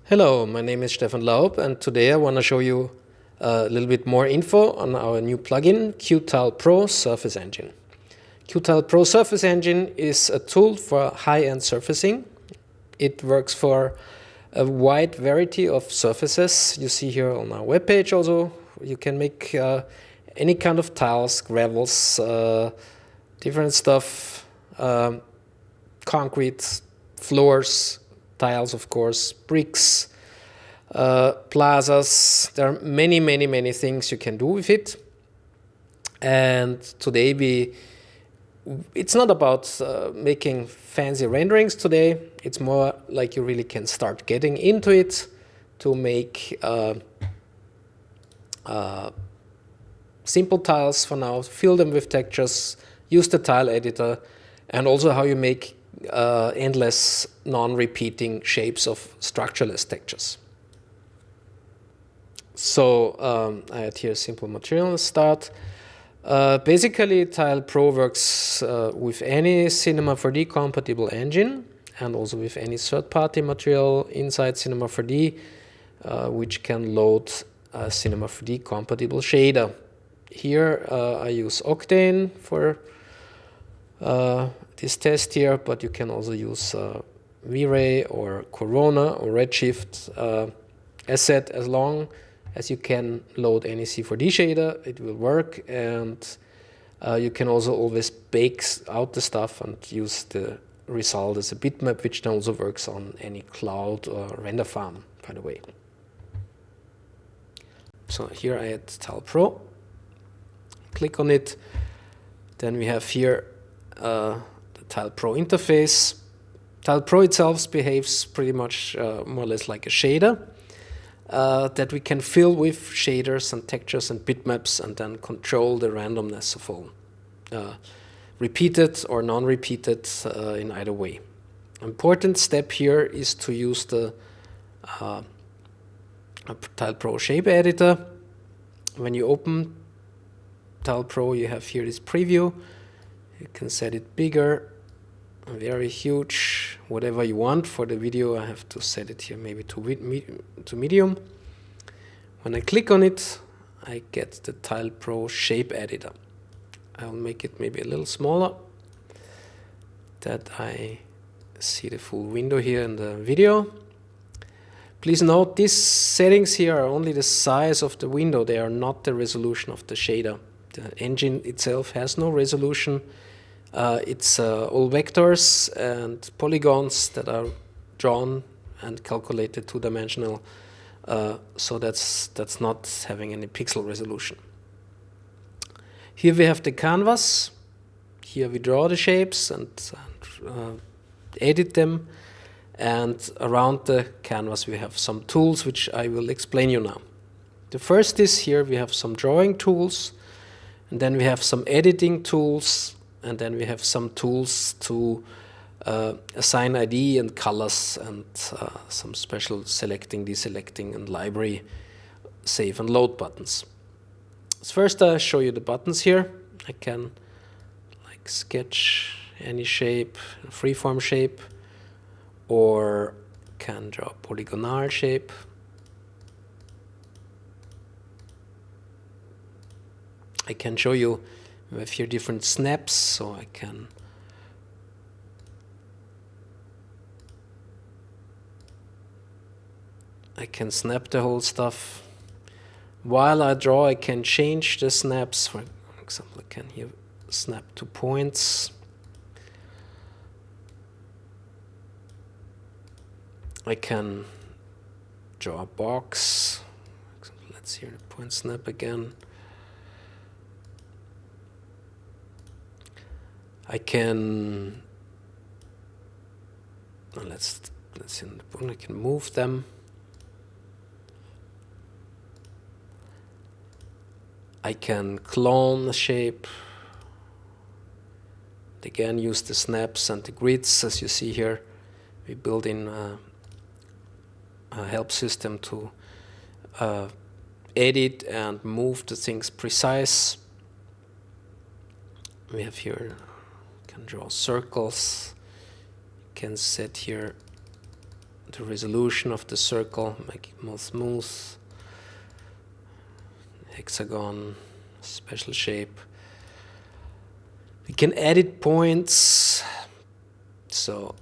Hello, my name is Stefan Laub, and today I want to show you a little bit more info on our new plugin, Qtile Pro Surface Engine. Qtile Pro Surface Engine is a tool for high-end surfacing. It works for a wide variety of surfaces. You see here on our webpage also, you can make any kind of tiles, gravels, different stuff, concrete, floors, tiles, of course, bricks, plazas. There are many things you can do with it. And today it's not about making fancy renderings today. It's more like you really can start getting into it to make simple tiles for now, fill them with textures, use the tile editor, and also how you make endless non-repeating shapes of structureless textures. So I had here simple material start. Basically, Tile Pro works with any Cinema 4D compatible engine and also with any third-party material inside Cinema 4D, which can load a Cinema 4D compatible shader. Here I use Octane for this test here, but you can also use V-Ray or Corona or Redshift. As said, as long as you can load any C4D shader, it will work, and you can also always bake out the stuff and use the result as a bitmap, which then also works on any cloud or render farm, by the way. So here I add Tile Pro, click on it, then we have here the Tile Pro interface. Tile Pro itself behaves pretty much more or less like a shader that we can fill with shaders and textures and bitmaps and then control the randomness of all, repeated or non-repeated in either way. Important step here is to use the Tile Pro shape editor. When you open Tile Pro, you have here this preview. You can set it bigger, very huge, whatever you want. For the video, I have to set it here maybe to medium. When I click on it, I get the Tile Pro shape editor. I'll make it maybe a little smaller, that I see the full window here in the video. Please note, these settings here are only the size of the window. They are not the resolution of the shader. The engine itself has no resolution. It's all vectors and polygons that are drawn and calculated two-dimensional, so that's not having any pixel resolution. Here we have the canvas. Here we draw the shapes and edit them, and around the canvas we have some tools which I will explain you now. The first is here we have some drawing tools, and then we have some editing tools, and then we have some tools to assign ID and colors and some special selecting, deselecting, and library save and load buttons. First I'll show you the buttons here. I can like sketch any shape, freeform shape, or can draw a polygonal shape. I can show you we have here different snaps, so I can snap the whole stuff. While I draw, I can change the snaps. For example, I can here snap to points. I can draw a box. Let's see the point snap again. I can let's see on the button. I can move them. I can clone a shape. Again, use the snaps and the grids, as you see here. We build in a help system to edit and move the things precise. We have here, can draw circles, can set here the resolution of the circle, make it more smooth. Hexagon, special shape. We can edit points. So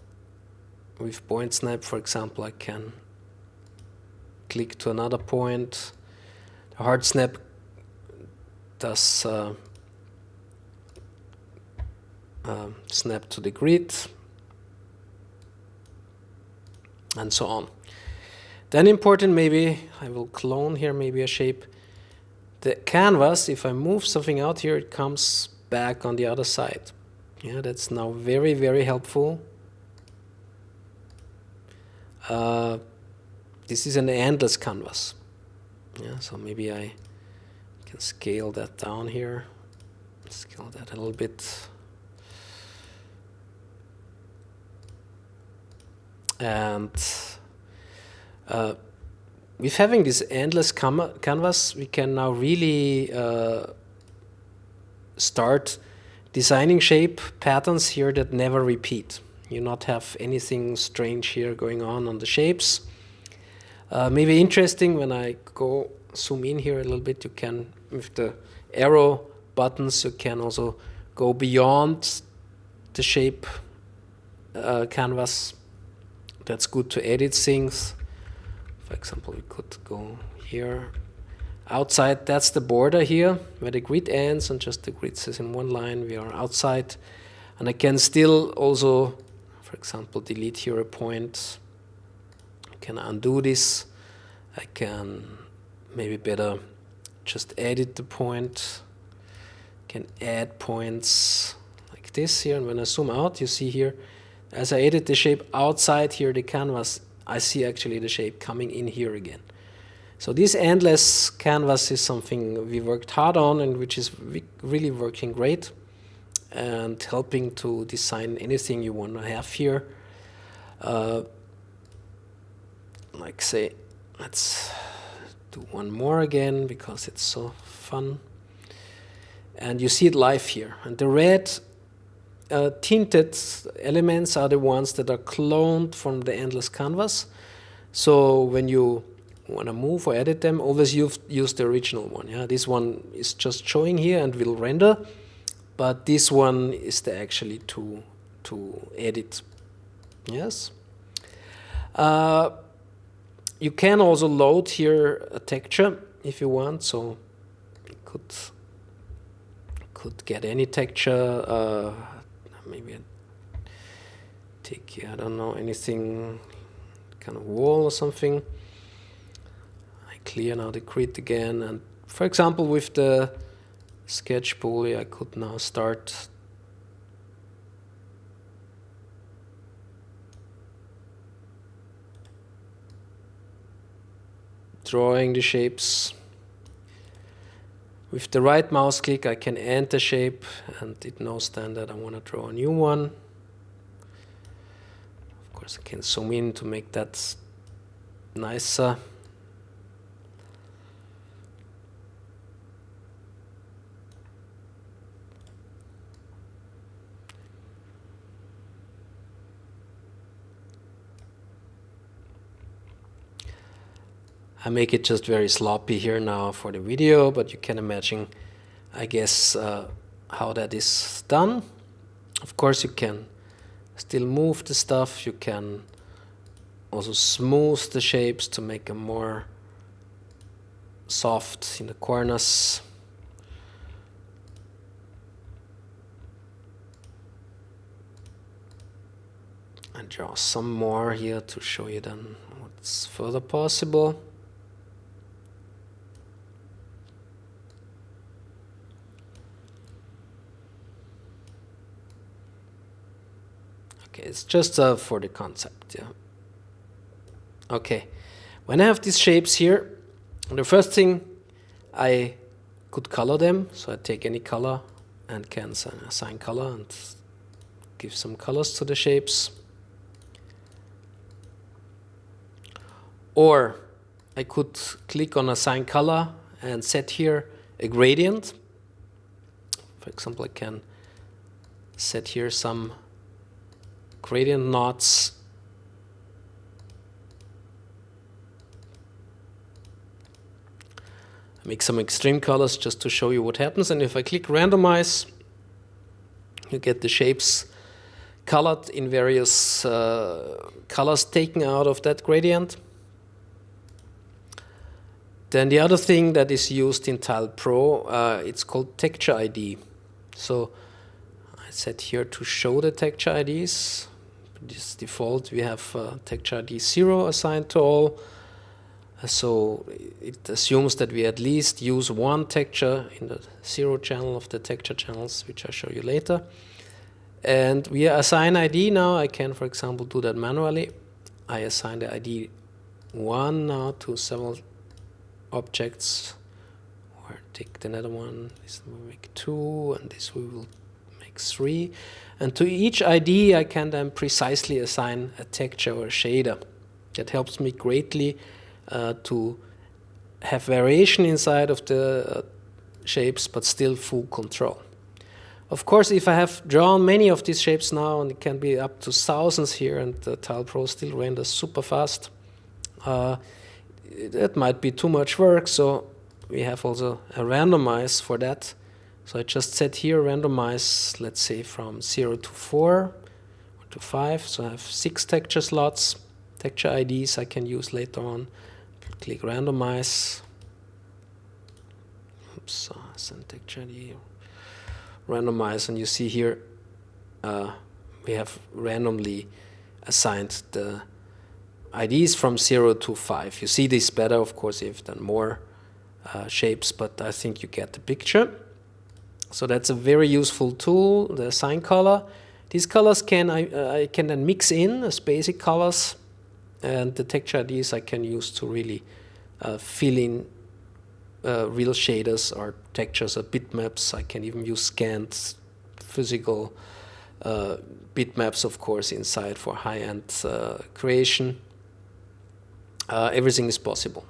with point snap, for example, I can click to another point. The hard snap does snap to the grid, and so on. Then important, maybe I will clone here maybe a shape. The canvas, if I move something out here, it comes back on the other side. Yeah, that's now very, very helpful. This is an endless canvas. Yeah, so maybe I can scale that down here. Scale that a little bit. And with having this endless canvas, we can now really start designing shape patterns here that never repeat. You not have anything strange here going on the shapes. Maybe interesting when I go zoom in here a little bit, you can, with the arrow buttons, you can also go beyond the shape canvas. That's good to edit things. For example, we could go here. Outside, that's the border here, where the grid ends, and just the grid says in one line, we are outside. And I can still also, for example, delete here a point. I can undo this. I can maybe better just edit the point. I can add points like this here. And when I zoom out, you see here, as I edit the shape outside here, the canvas, I see actually the shape coming in here again. So this endless canvas is something we worked hard on and which is really working great and helping to design anything you want to have here. Like say, let's do one more again because it's so fun. And you see it live here. And the red tinted elements are the ones that are cloned from the endless canvas. So when you want to move or edit them, always use the original one. Yeah, this one is just showing here and will render, but this one is the actually to edit. Yes. You can also load here a texture if you want. So you could get any texture. Maybe I take, I don't know, anything, kind of wall or something. I clear now the grid again, and for example with the sketch poly I could now start drawing the shapes. With the right mouse click I can end the shape and it knows then that I want to draw a new one. Of course I can zoom in to make that nicer. I make it just very sloppy here now for the video, but you can imagine, I guess, how that is done. Of course, you can still move the stuff. You can also smooth the shapes to make them more soft in the corners. And draw some more here to show you then what's further possible. It's just for the concept, yeah. Okay, when I have these shapes here, the first thing I could color them. So I take any color and can assign color and give some colors to the shapes. Or I could click on assign color and set here a gradient. For example, I can set here some gradient knots make some extreme colors just to show you what happens. And if I click randomize, you get the shapes colored in various colors taken out of that gradient. Then the other thing that is used in Tile Pro, it's called texture ID. So I set here to show the texture IDs. This default, we have texture ID 0 assigned to all. So it assumes that we at least use one texture in the 0 channel of the texture channels, which I'll show you later. And we assign ID now. I can, for example, do that manually. I assign the ID 1 now to several objects, or take another one. This will make 2, and this we will make 3. And to each ID, I can then precisely assign a texture or a shader. That helps me greatly to have variation inside of the shapes, but still full control. Of course, if I have drawn many of these shapes now, and it can be up to thousands here, and the Tile Pro still renders super fast, that might be too much work, so we have also a randomize for that. So I just set here randomize, let's say from 0 to 4 or to 5, so I have 6 texture slots, texture IDs I can use later on. Click randomize. Oops, send texture ID. Randomize, and you see here we have randomly assigned the IDs from 0 to 5. You see this better, of course, if you've done more shapes, but I think you get the picture. So that's a very useful tool, the assign color. These colors I can then mix in as basic colors, and the texture IDs I can use to really fill in real shaders or textures or bitmaps. I can even use scanned physical bitmaps, of course, inside for high-end creation. Everything is possible.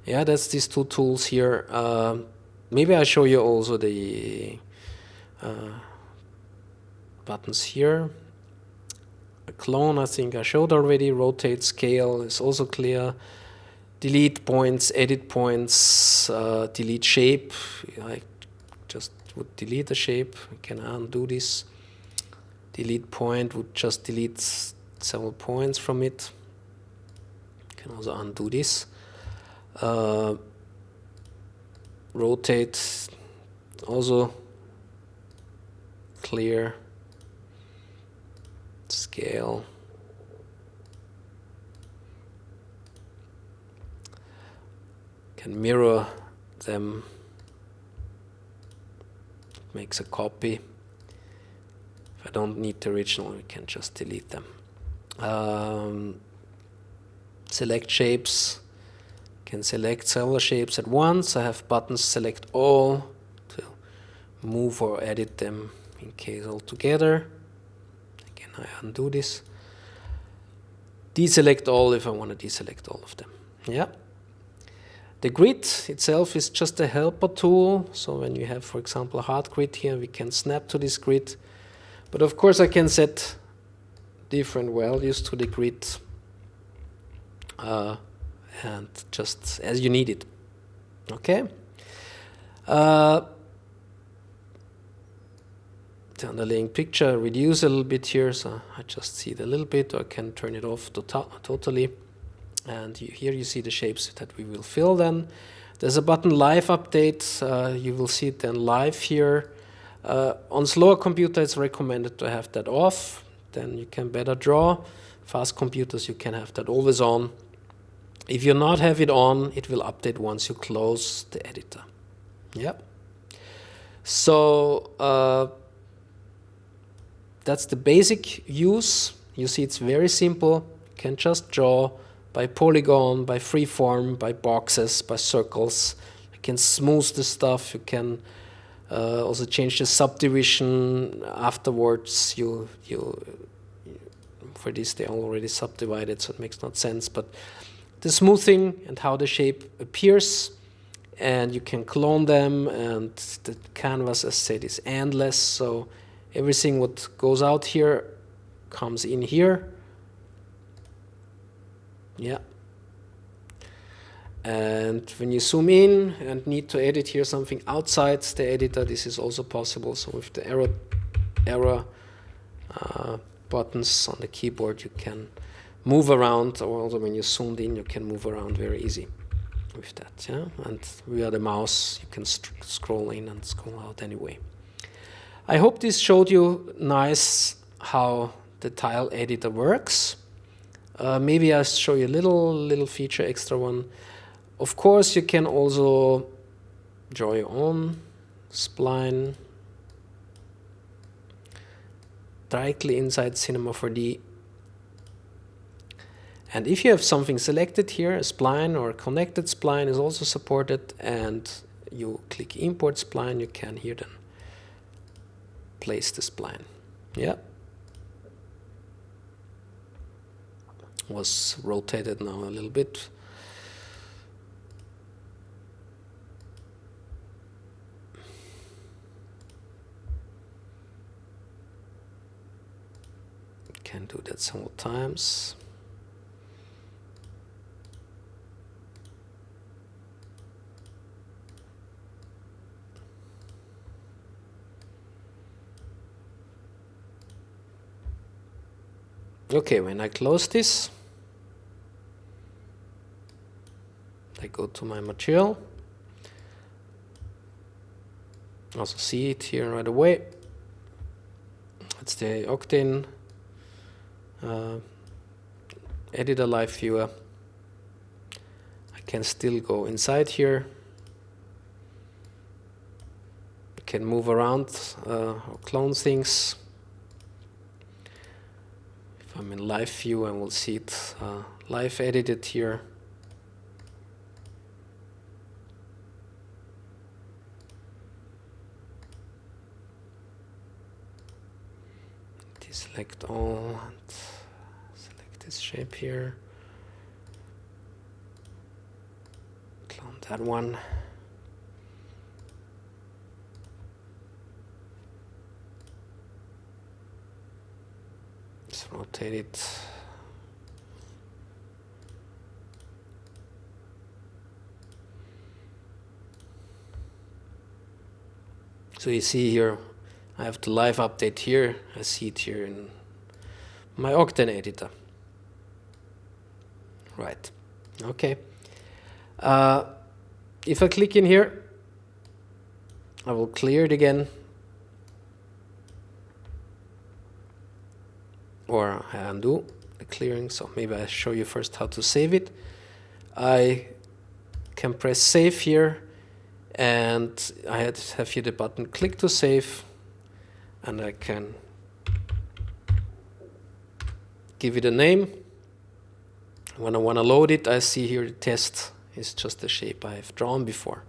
Yeah, that's these two tools here. Maybe I'll show you also the buttons here. A clone, I think I showed already. Rotate, scale is also clear. Delete points, edit points, delete shape. I just would delete the shape. I can undo this. Delete point would just delete several points from it. You can also undo this. Rotate, also clear. Scale. Can mirror them. Makes a copy. If I don't need the original, we can just delete them. Select shapes. Can select several shapes at once. I have buttons select all to move or edit them in case all together. Again, I undo this. Deselect all if I want to deselect all of them. Yeah. The grid itself is just a helper tool. So when you have, for example, a hard grid here, we can snap to this grid. But of course, I can set different values to the grid. And just as you need it. Okay. The underlying picture reduce a little bit here, so I just see it a little bit, or I can turn it off totally. And here you see the shapes that we will fill then. There's a button live update. You will see it then live here. On slower computer, it's recommended to have that off. Then you can better draw. Fast computers, you can have that always on. If you not have it on, it will update once you close the editor. Yep. So that's the basic use. You see it's very simple. You can just draw by polygon, by freeform, by boxes, by circles. You can smooth the stuff. You can also change the subdivision afterwards. For this, they are already subdivided, so it makes no sense. But the smoothing and how the shape appears, and you can clone them, and the canvas, as said, is endless, so everything what goes out here comes in here. Yeah. And when you zoom in and need to edit here something outside the editor, this is also possible. So with the arrow buttons on the keyboard, you can move around, or also when you zoomed in, you can move around very easy with that. Yeah? And via the mouse, you can scroll in and scroll out anyway. I hope this showed you nice how the tile editor works. Maybe I'll show you a little feature, extra one. Of course, you can also draw your own spline directly inside Cinema 4D. And if you have something selected here, a spline or a connected spline is also supported, and you click Import Spline, you can here then place the spline. Yeah. Was rotated now a little bit. Can do that several times. Okay, when I close this, I go to my material. Also see it here right away. It's the Octane editor live viewer. I can still go inside here. I can move around or clone things. If I'm in live view, I will see it live edited here. Deselect all and select this shape here. Clone that one. Let's rotate it. So you see here, I have the live update here. I see it here in my Octane editor. Right. Okay. If I click in here, I will clear it again. Or I undo the clearing. So maybe I'll show you first how to save it. I can press save here, and I have here the button click to save, and I can give it a name. When I want to load it, I see here the test is just the shape I have drawn before.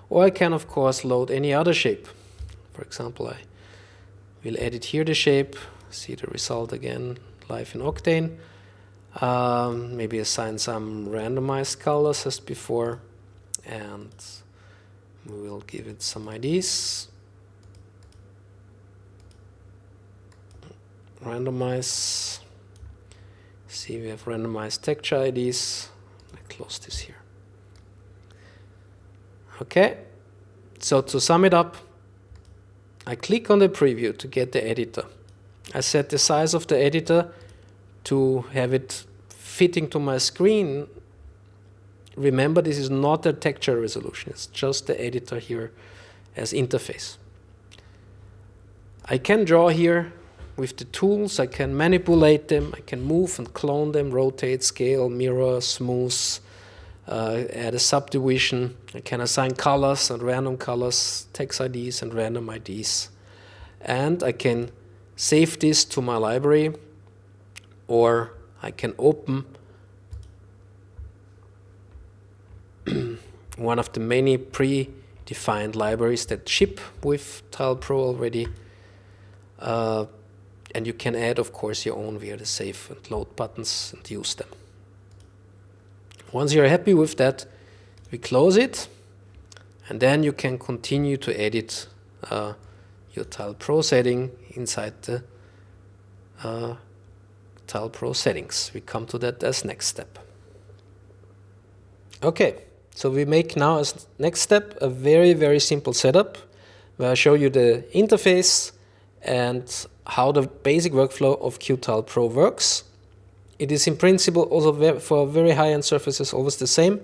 Or I can, of course, load any other shape. For example, I will edit here the shape, see the result again live in Octane. Maybe assign some randomized colors as before, and we will give it some IDs. Randomize. See, we have randomized texture IDs. I close this here. Okay, so to sum it up, I click on the preview to get the editor. I set the size of the editor to have it fitting to my screen. Remember, this is not a texture resolution, it's just the editor here as interface. I can draw here with the tools, I can manipulate them, I can move and clone them, rotate, scale, mirror, smooth, add a subdivision. I can assign colors and random colors, text IDs and random IDs. And I can save this to my library, or I can open one of the many pre-defined libraries that ship with Tile Pro already. And you can add, of course, your own via the save and load buttons and use them. Once you're happy with that, we close it, and then you can continue to edit your Tile Pro setting inside the Tile Pro settings. We come to that as next step. Okay. So we make now as next step a very, very simple setup where I show you the interface and how the basic workflow of Qtile Pro works. It is in principle also for very high-end surfaces always the same,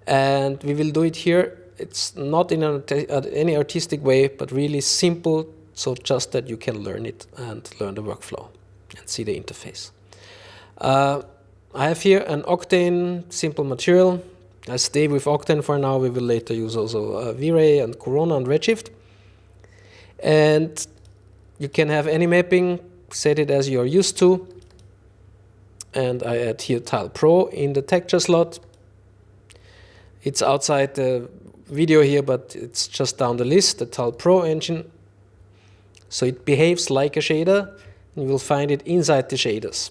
and we will do it here. It's not in any artistic way, but really simple, so just that you can learn it and learn the workflow and see the interface. I have here an octane simple material. I stay with octane for now. We will later use also V-Ray and Corona and Redshift. And you can have any mapping, set it as you're used to. And I add here Tile Pro in the texture slot. It's outside the video here, but it's just down the list, the Tile Pro engine. So it behaves like a shader, and you will find it inside the shaders.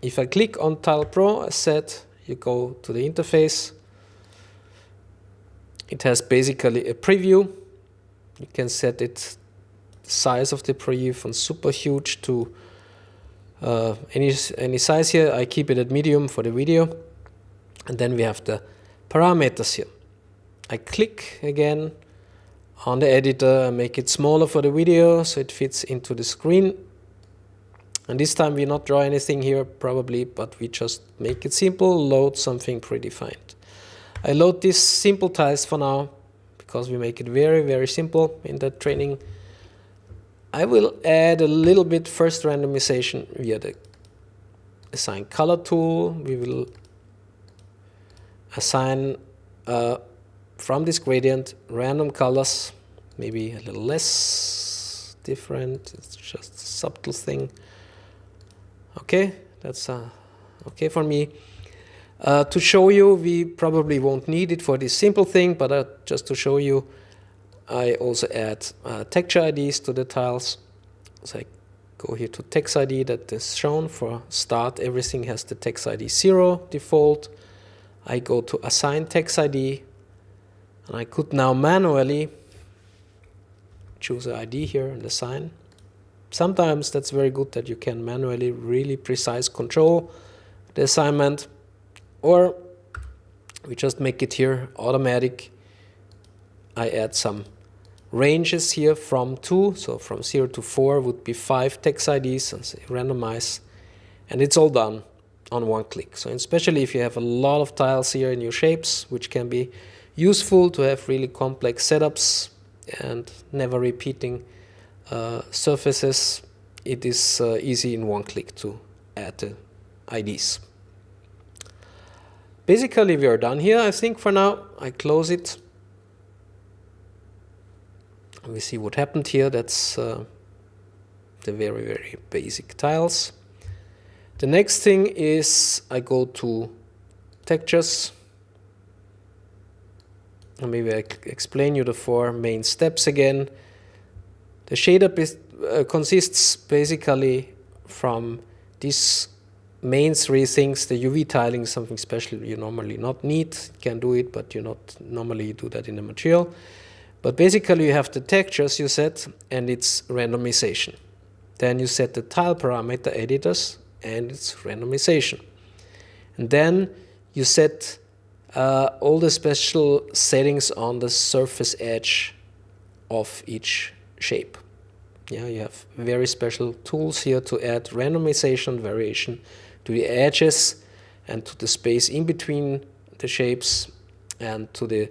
If I click on Tile Pro, as said, you go to the interface. It has basically a preview. You can set it the size of the preview from super huge to any size here. I keep it at medium for the video. And then we have the parameters here. I click again on the editor, make it smaller for the video so it fits into the screen. And this time we not draw anything here probably, but we just make it simple, load something predefined. I load these simple tiles for now because we make it very, very simple in the training. I will add a little bit first randomization via the assign color tool. We will assign from this gradient random colors, maybe a little less different. It's just a subtle thing. Okay, that's okay for me. To show you, we probably won't need it for this simple thing, but just to show you, I also add texture IDs to the tiles. So I go here to text ID that is shown. For start, everything has the text ID 0 default. I go to assign text ID, and I could now manually choose an ID here and assign. Sometimes that's very good that you can manually really precise control the assignment, or we just make it here automatic. I add some ranges here from 2, so from 0 to 4 would be 5 text IDs, and say randomize, and it's all done on one click. So especially if you have a lot of tiles here in your shapes, which can be useful to have really complex setups and never repeating surfaces, it is easy in one click to add the IDs. Basically we are done here, I think, for now. I close it. We see what happened here. That's the very, very basic tiles. The next thing is I go to textures. And maybe I explain you the 4 main steps again. The shader consists basically from these main 3 things. The UV tiling is something special you normally not need. You can do it, but you not normally do that in the material. But basically you have the textures you set, and it's randomization. Then you set the tile parameter editors, and it's randomization. And then you set all the special settings on the surface edge of each shape. Yeah, you have very special tools here to add randomization variation to the edges and to the space in between the shapes and to the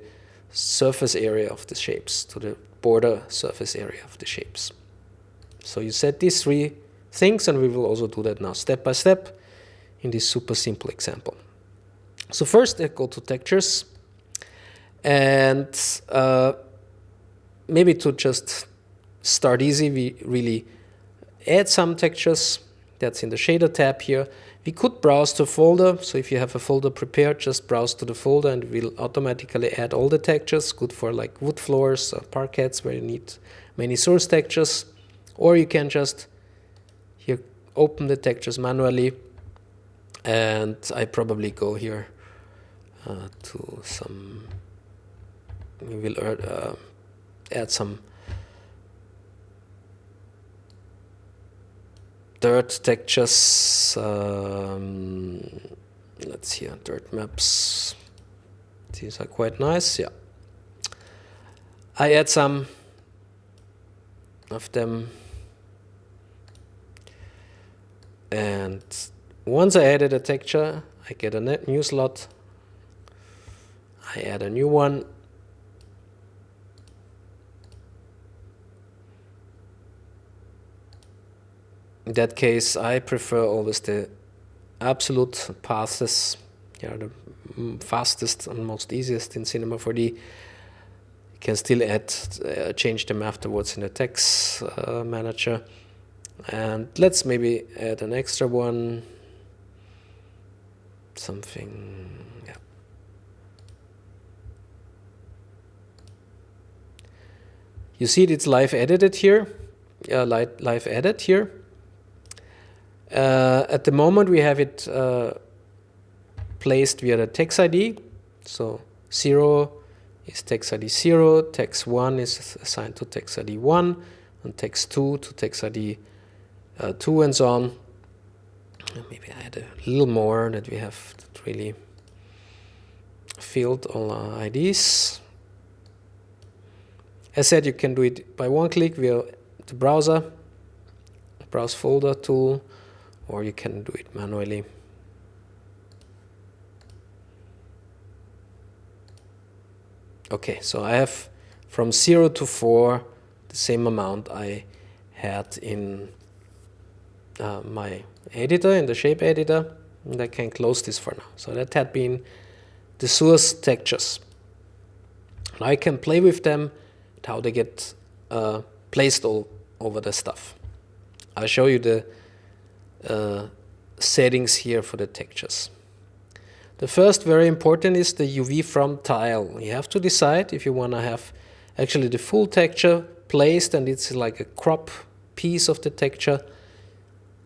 surface area of the shapes, to the border surface area of the shapes. So you set these 3 things, and we will also do that now step by step in this super simple example. So first I go to textures, and maybe to just start easy, we really add some textures. That's in the shader tab here. We could browse to folder, so if you have a folder prepared, just browse to the folder and we'll automatically add all the textures, good for like wood floors or parquets where you need many source textures. Or you can just here open the textures manually, and I probably go here to some, we will add some dirt textures. Let's see, dirt maps. These are quite nice, yeah. I add some of them. And once I added a texture, I get a new slot. I add a new one. In that case, I prefer always the absolute passes, the fastest and most easiest in Cinema 4D. You can still add, change them afterwards in the text manager. And let's maybe add an extra one. Something, yeah. You see it's live edited here, live edit here. At the moment we have it placed via the text ID. So 0 is text ID 0, text 1 is assigned to text ID 1, and text 2 to text ID 2, and so on. Maybe I add a little more that we have really filled all our IDs. As said, you can do it by one click via the browser, browse folder tool, or you can do it manually. Okay, so I have from 0 to 4 the same amount I had in my editor, in the shape editor, and I can close this for now. So that had been the source textures. Now I can play with them, how they get placed all over the stuff. I'll show you the settings here for the textures. The first, very important, is the UV from tile. You have to decide if you want to have actually the full texture placed and it's like a crop piece of the texture,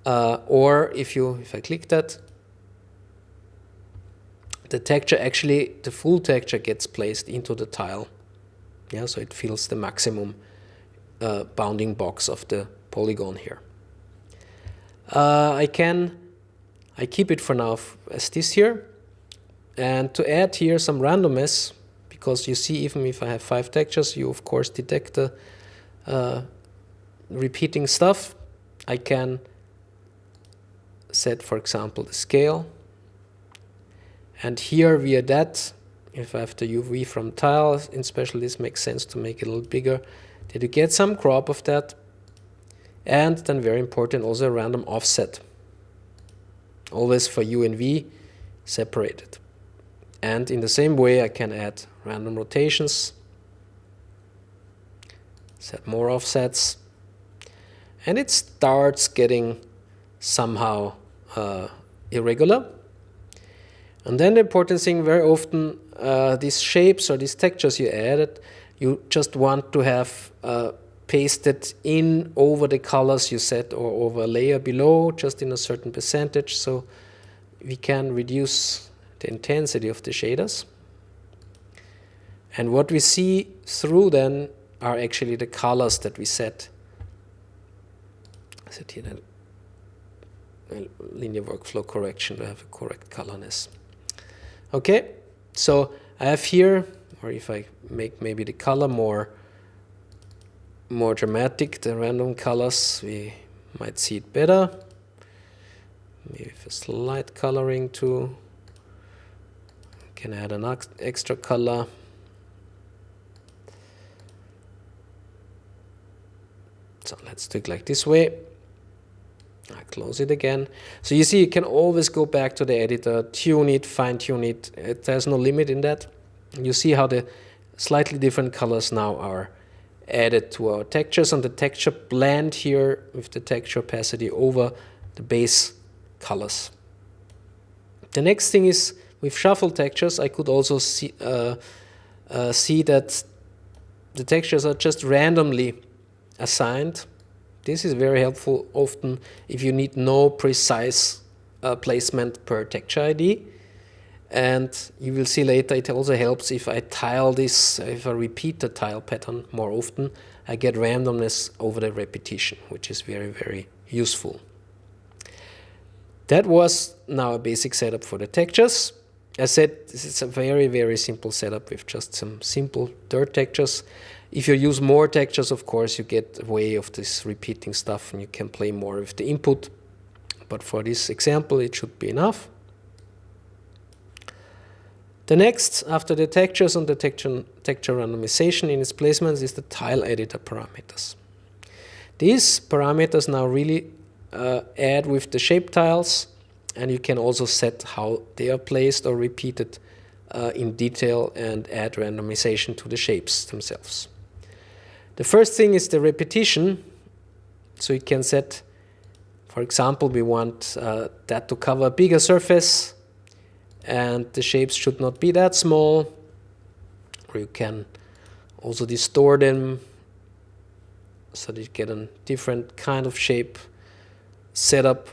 or if I click that, the texture actually, the full texture gets placed into the tile. Yeah, so it fills the maximum bounding box of the polygon here. I keep it for now as this here, and to add here some randomness, because you see even if I have 5 textures, you of course detect the repeating stuff. I can set, for example, the scale, and here via that, if I have the UV from tile, especially this makes sense to make it a little bigger, that you get some crop of that. And then very important, also a random offset. Always for U and V separated. And in the same way I can add random rotations, set more offsets, and it starts getting somehow irregular. And then the important thing, very often these shapes or these textures you added, you just want to have pasted in over the colors you set or over a layer below, just in a certain percentage, so we can reduce the intensity of the shaders. And what we see through then are actually the colors that we set. I set here the linear workflow correction to have a correct colorness. Okay, so I have here, or if I make maybe the color more dramatic, the random colors, we might see it better. Maybe with a slight coloring too. Can add an extra color. So let's do it like this way. I close it again. So you see, you can always go back to the editor, tune it, fine tune it. There's no limit in that. You see how the slightly different colors now are added to our textures, and the texture blend here with the texture opacity over the base colors. The next thing is with shuffle textures, I could also see that the textures are just randomly assigned. This is very helpful often if you need no precise placement per texture ID. And you will see later it also helps if I tile this, if I repeat the tile pattern more often, I get randomness over the repetition, which is very, very useful. That was now a basic setup for the textures. As said, this is a very, very simple setup with just some simple dirt textures. If you use more textures, of course, you get away of this repeating stuff and you can play more with the input. But for this example, it should be enough. The next, after the textures and the texture randomization in Displacements, is the tile editor parameters. These parameters now really add with the shape tiles, and you can also set how they are placed or repeated in detail and add randomization to the shapes themselves. The first thing is the repetition. So you can set, for example, we want that to cover a bigger surface, and the shapes should not be that small. Or you can also distort them so that you get a different kind of shape setup.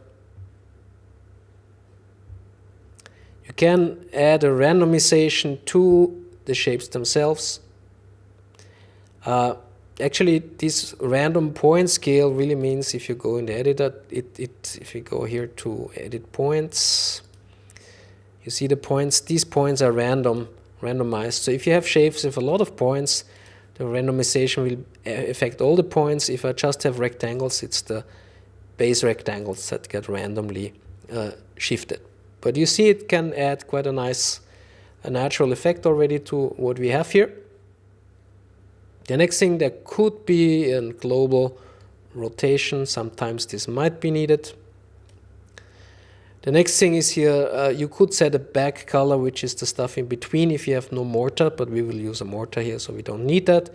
You can add a randomization to the shapes themselves. Actually, this random point scale really means if you go in the editor, if you go here to edit points, you see the points. These points are randomized. So if you have shapes with a lot of points, the randomization will affect all the points. If I just have rectangles, it's the base rectangles that get randomly shifted. But you see it can add quite a nice natural effect already to what we have here. The next thing, there could be a global rotation. Sometimes this might be needed. The next thing is here, you could set a back color, which is the stuff in between if you have no mortar, but we will use a mortar here, so we don't need that.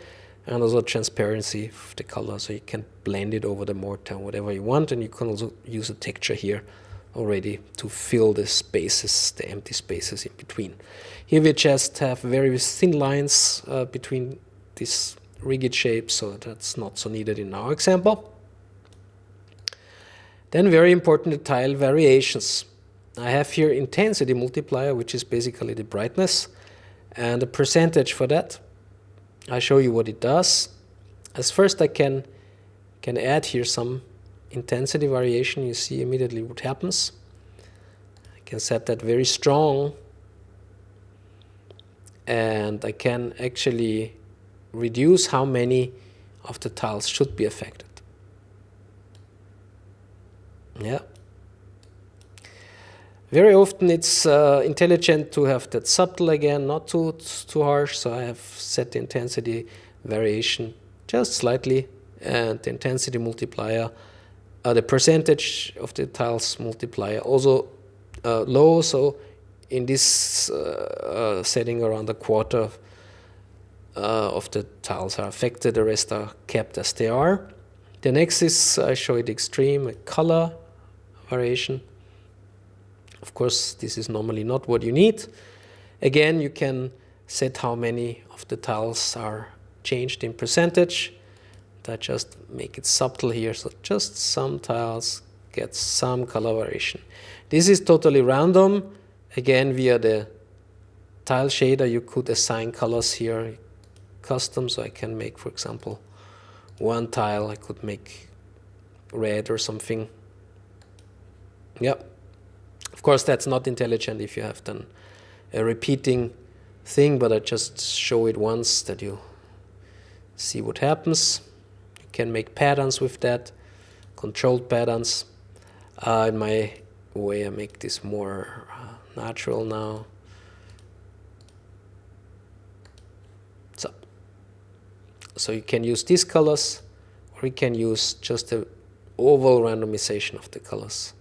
And also transparency of the color, so you can blend it over the mortar, whatever you want, and you can also use a texture here already to fill the spaces, the empty spaces in between. Here we just have very thin lines between these rigid shapes, so that's not so needed in our example. Then very important, the tile variations. I have here intensity multiplier, which is basically the brightness, and a percentage for that. I show you what it does. As first I can add here some intensity variation. You see immediately what happens. I can set that very strong, and I can actually reduce how many of the tiles should be affected. Yeah. Very often it's intelligent to have that subtle again, not too harsh. So I have set the intensity variation just slightly, and the intensity multiplier, the percentage of the tiles multiplier also low. So in this setting, around a quarter of the tiles are affected. The rest are kept as they are. The next is, I show it extreme, a color variation. Of course, this is normally not what you need. Again, you can set how many of the tiles are changed in percentage. I just make it subtle here, so just some tiles get some color variation. This is totally random. Again, via the tile shader, you could assign colors here custom, so I can make, for example, one tile I could make red or something. Yeah. Of course, that's not intelligent if you have done a repeating thing, but I just show it once that you see what happens. You can make patterns with that, controlled patterns. In my way, I make this more natural now. So you can use these colors, or you can use just the overall randomization of the colors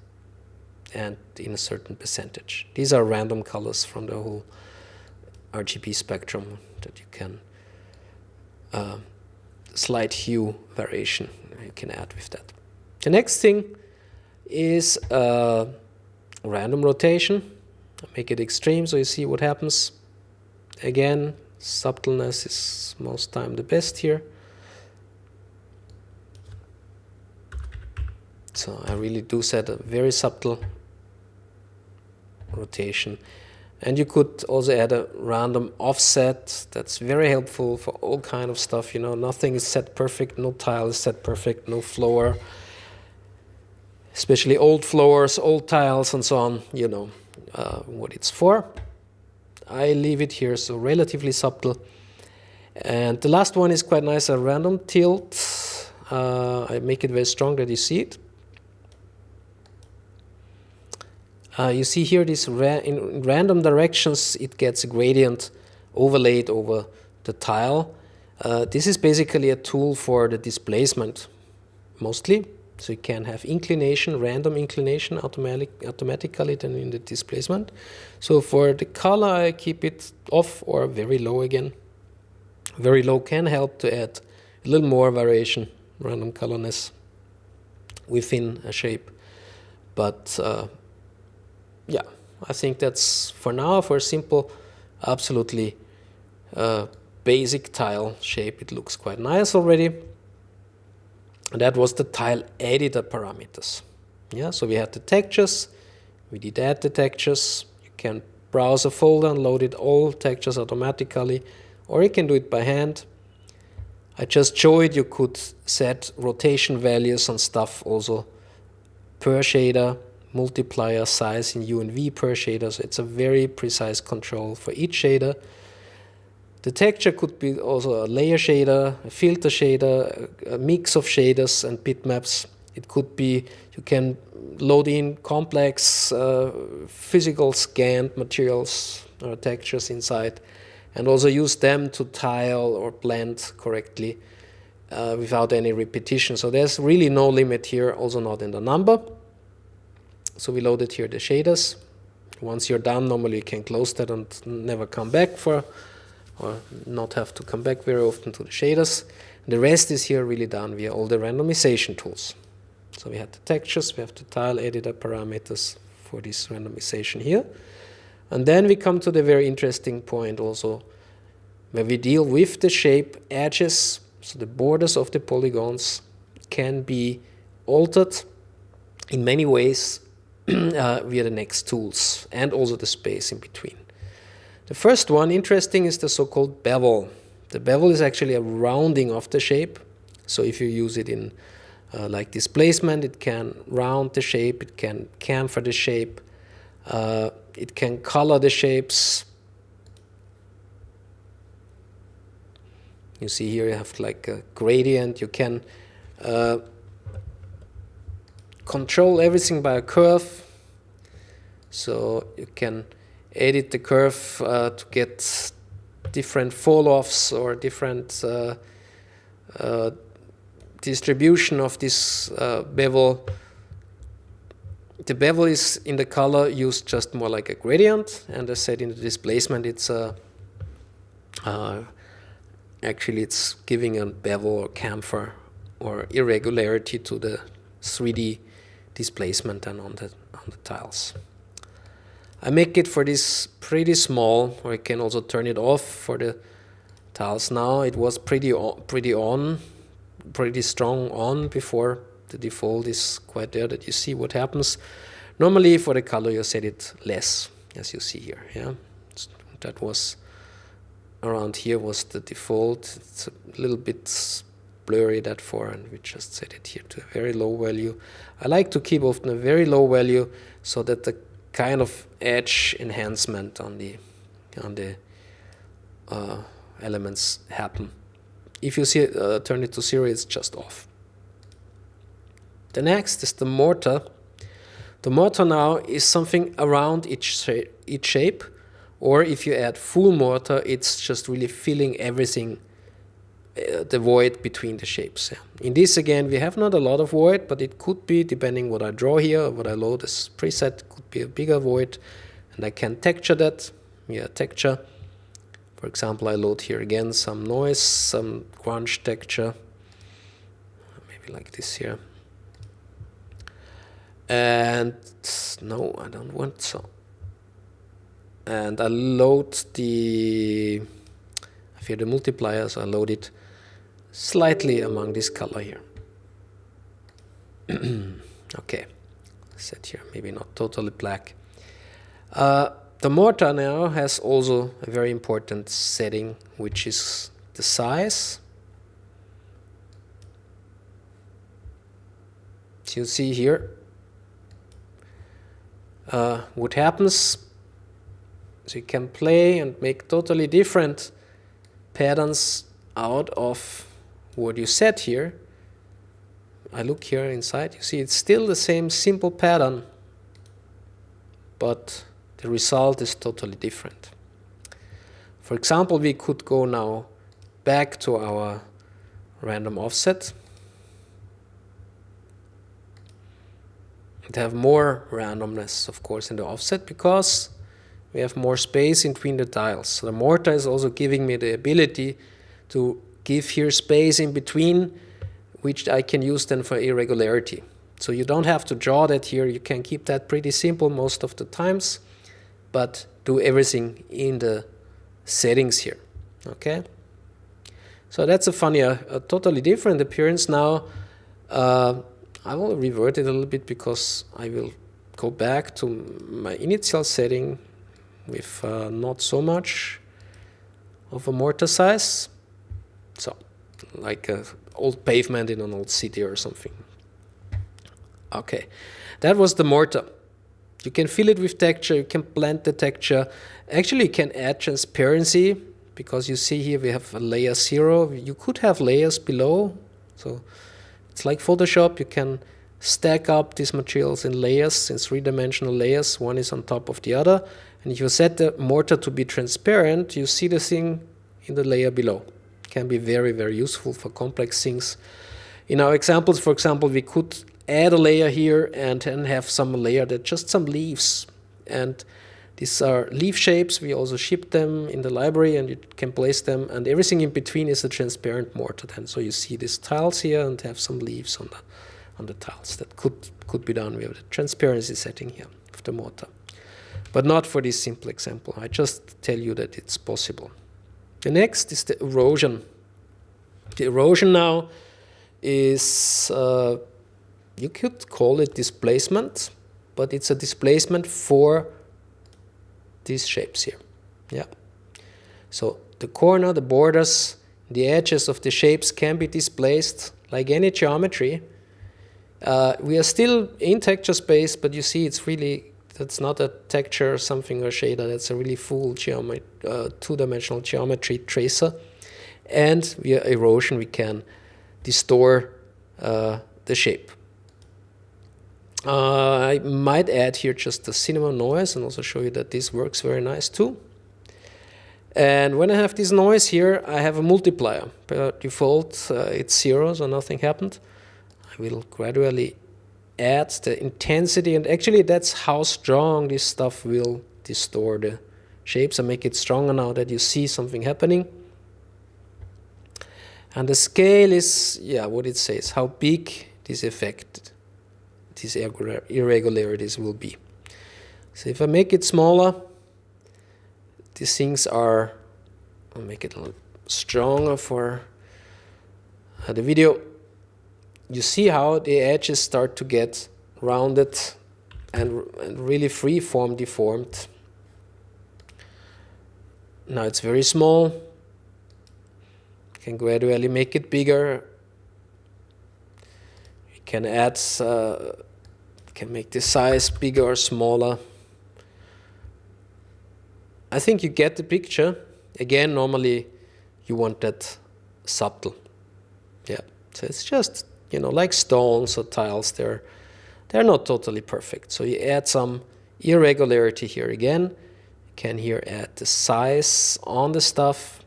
and in a certain percentage. These are random colors from the whole RGB spectrum that you can slight hue variation you can add with that. The next thing is random rotation. I make it extreme so you see what happens. Again, subtleness is most time the best here. So I really do set a very subtle rotation. And you could also add a random offset. That's very helpful for all kind of stuff. You know, nothing is set perfect, no tile is set perfect, no floor. Especially old floors, old tiles and so on, you know what it's for. I leave it here, so relatively subtle. And the last one is quite nice, a random tilt. I make it very strong that you see it. You see here this in random directions it gets a gradient overlaid over the tile. This is basically a tool for the displacement mostly. So you can have inclination, random inclination automatically then in the displacement. So for the color I keep it off or very low again. Very low can help to add a little more variation, random colorness within a shape. But yeah, I think that's for now, for a simple, absolutely basic tile shape. It looks quite nice already. And that was the tile editor parameters. Yeah, so we had the textures. We did add the textures. You can browse a folder and load it all textures automatically, or you can do it by hand. I just showed you could set rotation values and stuff also per shader, multiplier size in U and V per shader. So it's a very precise control for each shader. The texture could be also a layer shader, a filter shader, a mix of shaders and bitmaps. It could be, you can load in complex physical scanned materials or textures inside and also use them to tile or blend correctly without any repetition. So there's really no limit here, also not in the number. So we loaded here the shaders. Once you're done, normally you can close that and never come back or not have to come back very often to the shaders. The rest is here really done via all the randomization tools. So we have the textures, we have the tile editor parameters for this randomization here. And then we come to the very interesting point also, where we deal with the shape edges. So the borders of the polygons can be altered in many ways via the next tools and also the space in between. The first one, interesting, is the so-called bevel. The bevel is actually a rounding of the shape. So if you use it in like displacement, it can round the shape, it can chamfer the shape, it can color the shapes. You see here you have like a gradient. You can control everything by a curve. So you can edit the curve to get different fall-offs or different distribution of this bevel. The bevel is in the color used just more like a gradient, and as said in the displacement, it's actually it's giving a bevel or chamfer or irregularity to the 3D displacement and on the tiles. I make it for this pretty small, or I can also turn it off for the tiles now. It was pretty strong on before. The default is quite there that you see what happens. Normally for the color you set it less, as you see here. Yeah, that was around here was the default. It's a little bit blurry that far, and we just set it here to a very low value. I like to keep often a very low value so that the kind of edge enhancement on the elements happen. If you see it, turn it to 0, it's just off. The next is the mortar. The mortar now is something around each shape, or if you add full mortar, it's just really filling everything, the void between the shapes. In this again, we have not a lot of void, but it could be, depending what I draw here, what I load as preset, could be a bigger void, and I can texture that. Yeah, texture. For example, I load here again some noise, some crunch texture, maybe like this here. And no, I don't want so. And I load the multiplier, so I load it slightly among this color here. Okay, set here, maybe not totally black. The mortar now has also a very important setting, which is the size. So you see here what happens So you can play and make totally different patterns out of what you set here. I look here inside, you see it's still the same simple pattern, but the result is totally different. For example, we could go now back to our random offset and have more randomness, of course, in the offset, because we have more space in between the tiles. So the mortar is also giving me the ability to give here space in between, which I can use then for irregularity. So you don't have to draw that here. You can keep that pretty simple most of the times, but do everything in the settings here. Okay? So that's a funny, a totally different appearance now. I will revert it a little bit because I will go back to my initial setting with not so much of a mortar size. So, like an old pavement in an old city or something. Okay, that was the mortar. You can fill it with texture, you can blend the texture. Actually, you can add transparency, because you see here we have a layer 0. You could have layers below. So it's like Photoshop. You can stack up these materials in layers, in 3-dimensional layers. One is on top of the other. And if you set the mortar to be transparent, you see the thing in the layer below. It can be very, very useful for complex things. In our examples, for example, we could add a layer here and then have some layer that just some leaves. And these are leaf shapes. We also ship them in the library and you can place them. And everything in between is a transparent mortar then. So you see these tiles here and have some leaves on the tiles. That could be done with the transparency setting here of the mortar. But not for this simple example. I just tell you that it's possible. The next is the erosion. The erosion now is, you could call it displacement, but it's a displacement for these shapes here. Yeah. So the corner, the borders, the edges of the shapes can be displaced like any geometry. We are still in texture space, but you see it's really, that's not a texture or something or shader, that's a really full two-dimensional geometry tracer. And via erosion we can distort the shape. I might add here just the cinema noise and also show you that this works very nice too. And when I have this noise here, I have a multiplier. By default, it's 0, so nothing happened. I will gradually add the intensity, and actually that's how strong this stuff will distort the shapes and make it stronger now that you see something happening. And the scale is, yeah, what it says, how big this effect, these irregularities will be. So if I make it smaller, these things are, I'll make it a little stronger for the video. You see how the edges start to get rounded and really free-form deformed. Now it's very small. You can gradually make it bigger. You can add, can make the size bigger or smaller. I think you get the picture. Again, normally you want that subtle. Yeah, so it's just, you know, like stones or tiles, they're not totally perfect. So you add some irregularity here again. You can here add the size on the stuff.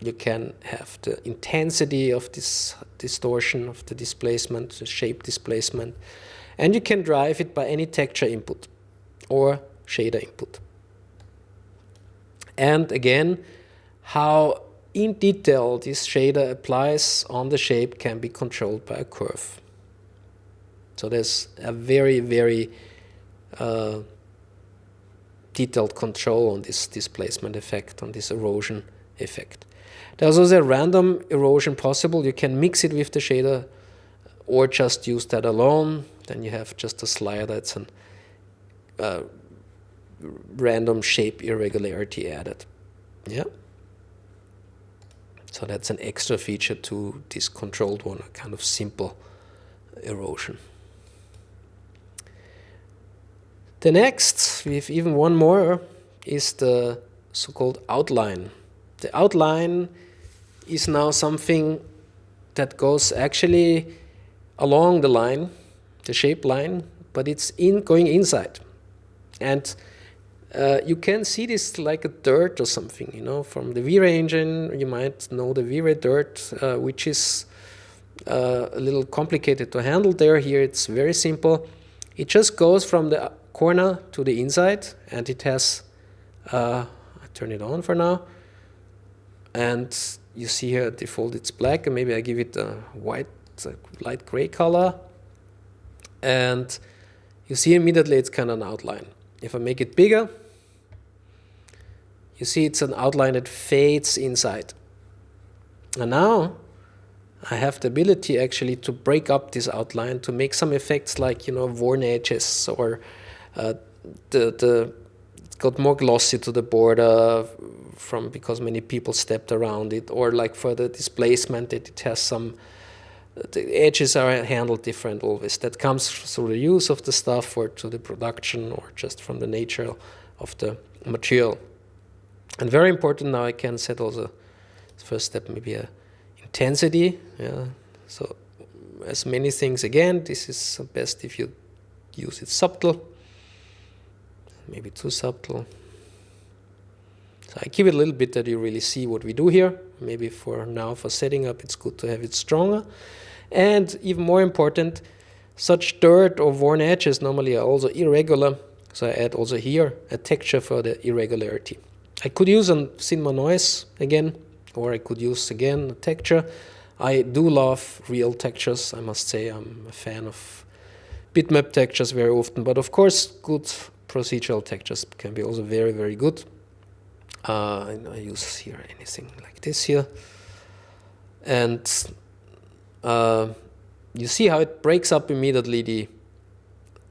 You can have the intensity of this distortion of the displacement, the shape displacement. And you can drive it by any texture input or shader input. And again, how in detail this shader applies on the shape can be controlled by a curve. So there's a very, very detailed control on this displacement effect, on this erosion effect. There's also a random erosion possible. You can mix it with the shader or just use that alone. Then you have just a slider that's a random shape irregularity added. Yeah. So that's an extra feature to this controlled one, a kind of simple erosion. The next, we have even one more is the so-called outline. The outline is now something that goes actually along the line, the shape line, but it's going inside. And you can see this like a dirt or something, you know, from the V-Ray engine. You might know the V-Ray dirt, which is a little complicated to handle there. Here it's very simple. It just goes from the corner to the inside, and it has, I turn it on for now, and you see here default it's black, and maybe I give it a white, light gray color, and you see immediately it's kind of an outline. If I make it bigger, you see it's an outline that fades inside. And now I have the ability actually to break up this outline to make some effects like, you know, worn edges, or it got more glossy to the border because many people stepped around it, or like for the displacement it has some, the edges are handled different always. That comes through the use of the stuff, or to the production, or just from the nature of the material. And very important, now I can set also, first step, maybe a intensity. Yeah. So as many things, again, this is best if you use it subtle, maybe too subtle. So I keep it a little bit that you really see what we do here. Maybe for now, for setting up, it's good to have it stronger. And even more important, such dirt or worn edges normally are also irregular. So I add also here a texture for the irregularity. I could use a cinema noise again, or I could use again a texture. I do love real textures, I must say. I'm a fan of bitmap textures very often, but of course good procedural textures can be also very, very good. I use here anything like this here. And you see how it breaks up immediately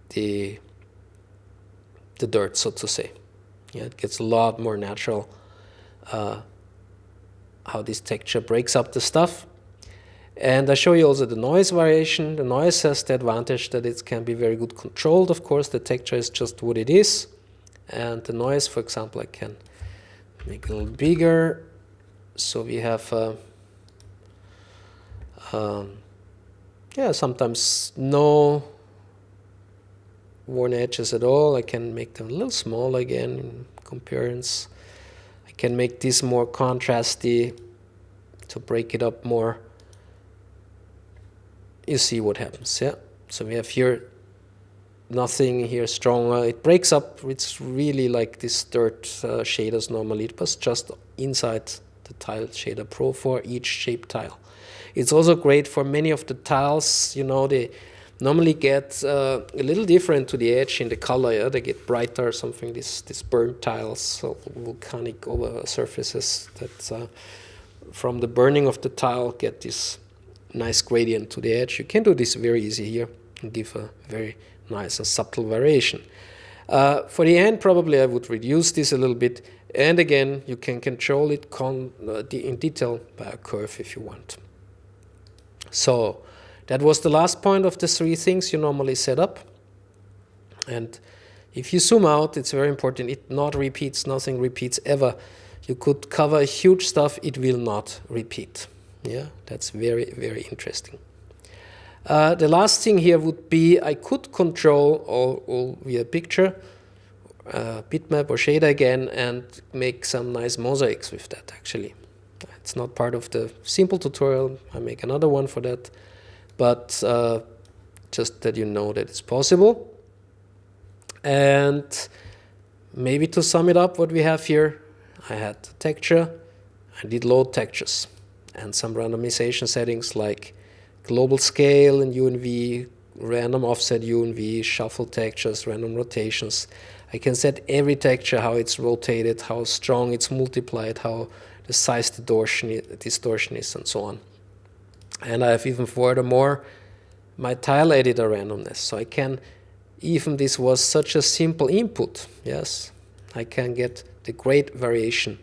the dirt, so to say. Yeah, it gets a lot more natural how this texture breaks up the stuff. And I show you also the noise variation. The noise has the advantage that it can be very good controlled. Of course, the texture is just what it is. And the noise, for example, I can make it a little bigger. So we have, yeah, sometimes no worn edges at all. I can make them a little smaller again in comparison. I can make this more contrasty to break it up more. You see what happens, yeah? So we have here nothing here stronger. It breaks up. It's really like this dirt shaders normally. It was just inside the Tile Shader Pro for each shape tile. It's also great for many of the tiles, you know, they normally get a little different to the edge in the color. Yeah? They get brighter or something, these burnt tiles, so volcanic over surfaces that from the burning of the tile get this nice gradient to the edge. You can do this very easy here and give a very nice and subtle variation. For the end, probably I would reduce this a little bit. And again, you can control it in detail by a curve if you want. So that was the last point of the three things you normally set up. And if you zoom out, it's very important. It not repeats, nothing repeats ever. You could cover huge stuff, it will not repeat. Yeah, that's very, very interesting. The last thing here would be I could control all via picture, bitmap or shader again, and make some nice mosaics with that actually. It's not part of the simple tutorial. I make another one for that. But just that you know that it's possible. And maybe to sum it up what we have here, I had the texture, I did load textures, and some randomization settings like global scale and UNV, random offset UNV, shuffle textures, random rotations. I can set every texture, how it's rotated, how strong it's multiplied, how the size distortion is, and so on. And I have even furthermore my tile editor randomness. So I can, even this was such a simple input, yes, I can get the great variation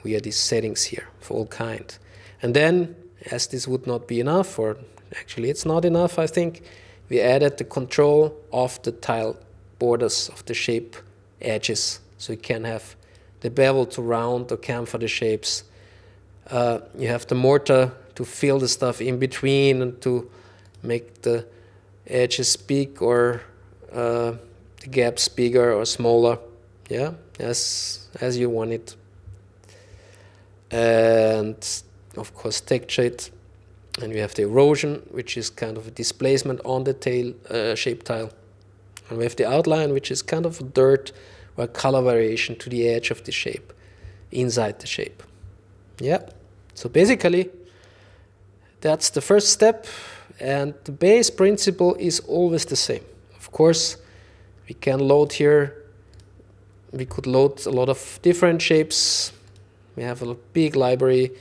via these settings here for all kind. And then, as this would not be enough, or actually it's not enough, I think, we added the control of the tile borders of the shape edges. So you can have the bevel to round or chamfer the shapes. You have the mortar to fill the stuff in between and to make the edges big or the gaps bigger or smaller, yeah, as you want it. And of course texture it. And we have the erosion, which is kind of a displacement on the tail shape tile. And we have the outline, which is kind of a dirt or a color variation to the edge of the shape, inside the shape. Yeah, so basically that's the first step, and the base principle is always the same. Of course, we can load here, we could load a lot of different shapes. We have a big library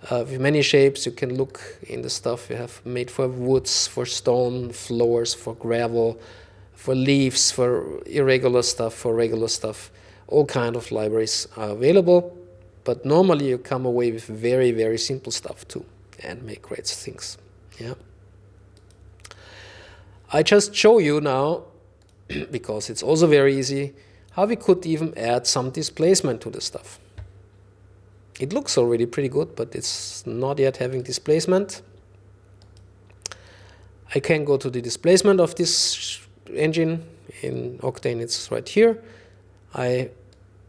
with many shapes. You can look in the stuff we have made for woods, for stone floors, for gravel, for leaves, for irregular stuff, for regular stuff. All kind of libraries are available, but normally you come away with very, very simple stuff too and make great things. Yeah. I just show you now, because it's also very easy, how we could even add some displacement to the stuff. It looks already pretty good, but it's not yet having displacement. I can go to the displacement of this engine. In Octane, it's right here. I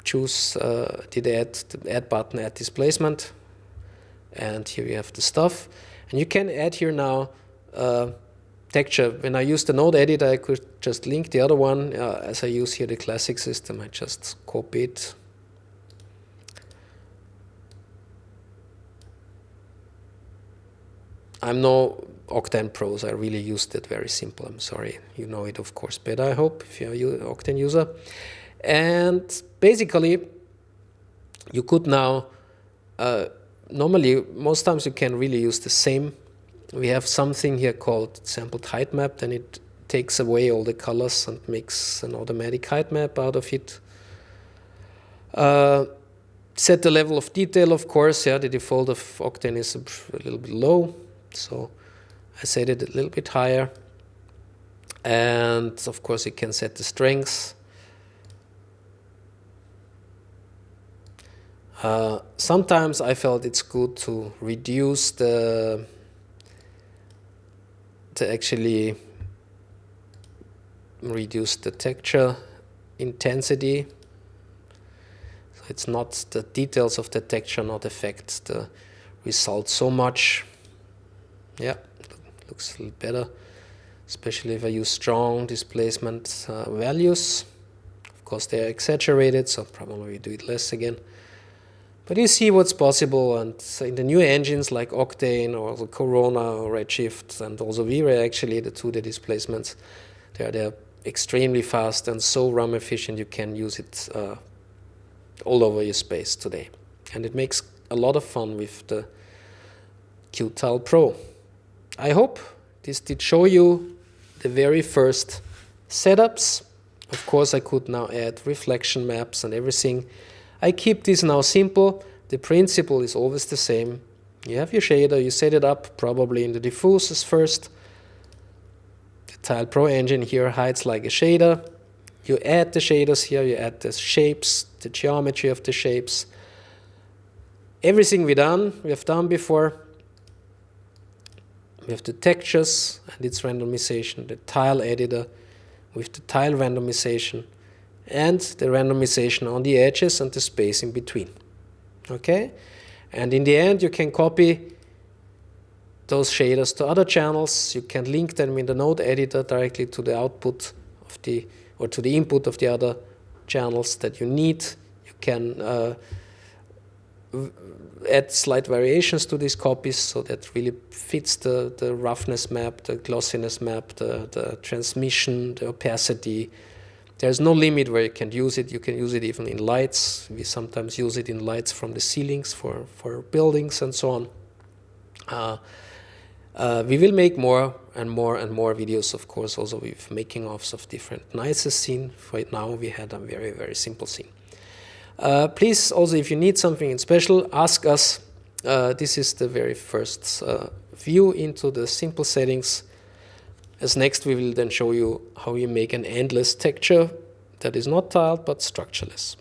choose the add button, add displacement. And here we have the stuff. And you can add here now texture. When I use the node editor, I could just link the other one. As I use here the classic system, I just copy it. I'm no Octane Pro, so I really used it very simple. I'm sorry. You know it, of course, better, I hope, if you're an Octane user. And basically, you could now, normally, most times you can really use the same. We have something here called sampled height map, then it takes away all the colors and makes an automatic height map out of it. Set the level of detail, of course. Yeah, the default of Octane is a little bit low. So I set it a little bit higher. And of course you can set the strength. Sometimes I felt it's good to reduce to actually reduce the texture intensity. So it's not the details of the texture not affect the result so much. Yeah, looks a little better, especially if I use strong displacement values. Of course, they are exaggerated, so probably we do it less again. But you see what's possible, and in the new engines like Octane or the Corona or Redshift and also V-Ray, actually the 2D displacements, they're extremely fast and so RAM efficient you can use it all over your space today. And it makes a lot of fun with the Qtile Pro. I hope this did show you the very first setups. Of course, I could now add reflection maps and everything. I keep this now simple. The principle is always the same. You have your shader, you set it up probably in the diffusers first. The Tile Pro engine here hides like a shader. You add the shaders here, you add the shapes, the geometry of the shapes. Everything we have done before. We have the textures and its randomization, the tile editor with the tile randomization, and the randomization on the edges and the space in between. Okay? And in the end, you can copy those shaders to other channels. You can link them in the node editor directly to the output of or to the input of the other channels that you need. You can add slight variations to these copies so that really fits the roughness map, the glossiness map, the transmission, the opacity. There's no limit where you can use it. You can use it even in lights. We sometimes use it in lights from the ceilings for buildings and so on. We will make more and more and more videos, of course, also with making offs of different nicer scenes. Right now we had a very, very simple scene. Please also, if you need something in special, ask us. This is the very first view into the simple settings. As next, we will then show you how you make an endless texture that is not tiled but structureless.